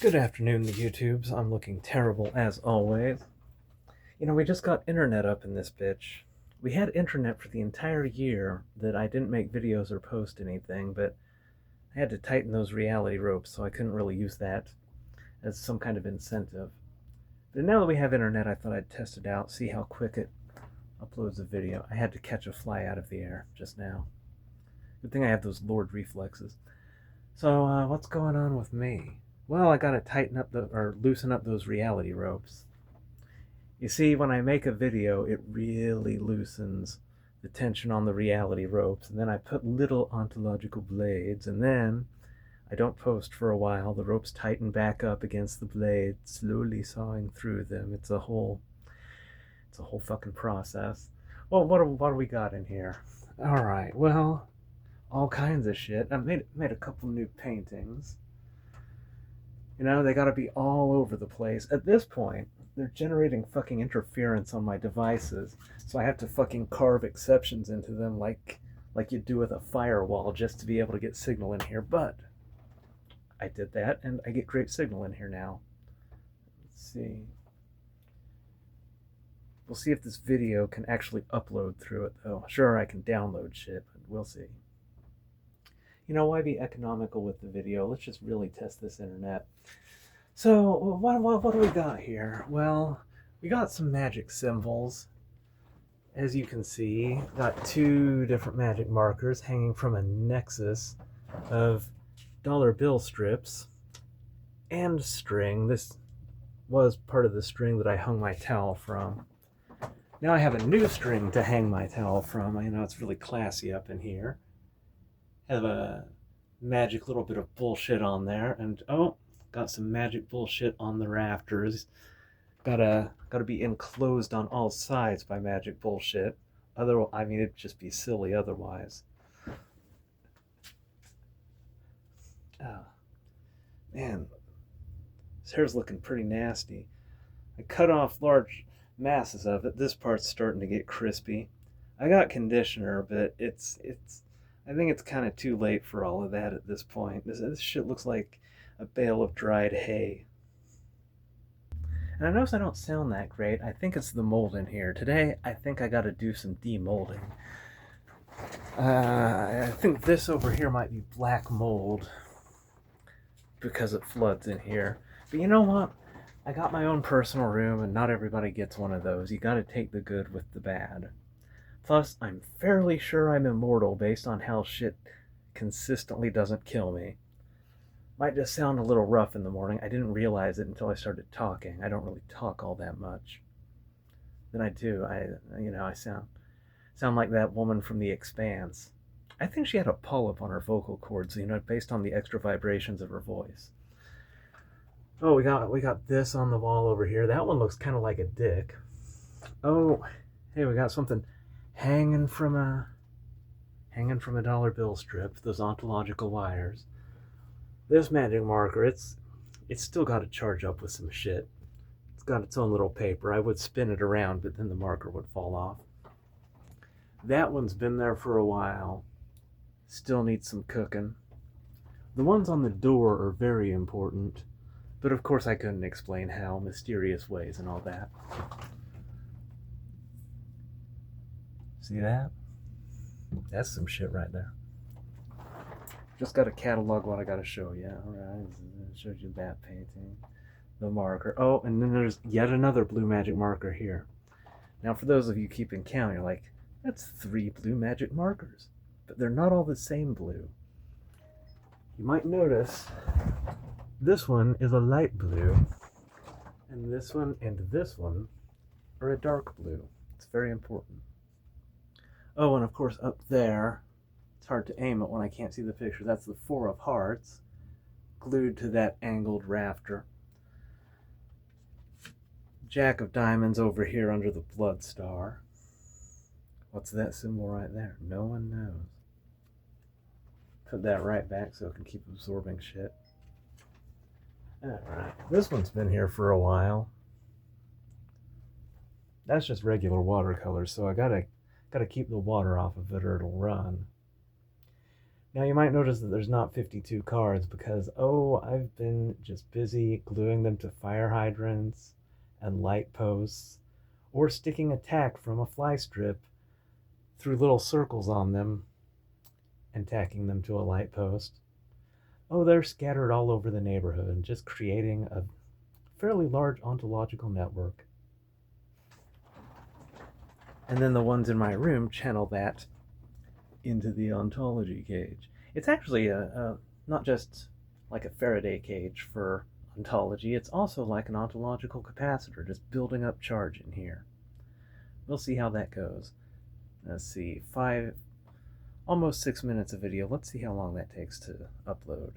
Good afternoon, the YouTubes. I'm looking terrible as always. You know, we just got internet up in this bitch. We had internet for the entire year that I didn't make videos or post anything, but I had to tighten those reality ropes, so I couldn't really use that as some kind of incentive. But now that we have internet, I thought I'd test it out, see how quick it uploads a video. I had to catch a fly out of the air just now. Good thing I have those Lord reflexes. So, what's going on with me? Well, I gotta tighten up or loosen up those reality ropes. You see, when I make a video, it really loosens the tension on the reality ropes, and then I put little ontological blades, and then I don't post for a while. The ropes tighten back up against the blades, slowly sawing through them. It's a whole fucking process. Well, what do we got in here? All right, well, all kinds of shit. I made a couple new paintings. You know, they gotta be all over the place. At this point, they're generating fucking interference on my devices, so I have to fucking carve exceptions into them like you do with a firewall just to be able to get signal in here. But I did that, and I get great signal in here now. Let's see. We'll see if this video can actually upload through it, though. Sure, I can download shit, but we'll see. You know, why be economical with the video? Let's just really test this internet. So, what do we got here? Well, we got some magic symbols. As you can see, got two different magic markers hanging from a nexus of dollar bill strips and string. This was part of the string that I hung my towel from. Now I have a new string to hang my towel from. You know, it's really classy up in here. Have a magic little bit of bullshit on there, and oh, got some magic bullshit on the rafters. Gotta be enclosed on all sides by magic bullshit. Otherwise, I mean, it'd just be silly otherwise. Oh, man, this hair's looking pretty nasty. I cut off large masses of it. This part's starting to get crispy. I got conditioner, but it's I think it's kind of too late for all of that at this point. This shit looks like a bale of dried hay. And I notice I don't sound that great. I think it's the mold in here. Today, I think I gotta do some demolding. I think this over here might be black mold because it floods in here. But you know what? I got my own personal room, and not everybody gets one of those. You gotta take the good with the bad. Plus, I'm fairly sure I'm immortal based on how shit consistently doesn't kill me. Might just sound a little rough in the morning. I didn't realize it until I started talking. I don't really talk all that much. Then I do. I sound like that woman from The Expanse. I think she had a polyp on her vocal cords, based on the extra vibrations of her voice. Oh, we got this on the wall over here. That one looks kind of like a dick. Oh, hey, we got something hanging from a dollar bill strip. Those ontological wires. This magic marker, it's still got to charge up with some shit. It's got its own little paper. I would spin it around, but then the marker would fall off. That one's been there for a while. Still needs some cooking. The ones on the door are very important, but of course I couldn't explain how, mysterious ways and all that. See that? That's some shit right there. Just got to catalog what I got to show you. Alright, showed you that painting. The marker. Oh, and then there's yet another blue magic marker here. Now, for those of you keeping count, you're like, that's 3 blue magic markers. But they're not all the same blue. You might notice this one is a light blue, and this one are a dark blue. It's very important. Oh, and of course up there, it's hard to aim it when I can't see the picture. That's the 4 of hearts glued to that angled rafter. Jack of diamonds over here under the blood star. What's that symbol right there? No one knows. Put that right back so it can keep absorbing shit. Alright, this one's been here for a while. That's just regular watercolor, so I gotta keep the water off of it or it'll run. Now you might notice that there's not 52 cards because, oh, I've been just busy gluing them to fire hydrants and light posts, or sticking a tack from a fly strip through little circles on them and tacking them to a light post. Oh, they're scattered all over the neighborhood, just creating a fairly large ontological network. And then the ones in my room channel that into the ontology cage. It's actually not just like a Faraday cage for ontology, it's also like an ontological capacitor, just building up charge in here. We'll see how that goes. Let's see, almost 6 minutes of video. Let's see how long that takes to upload.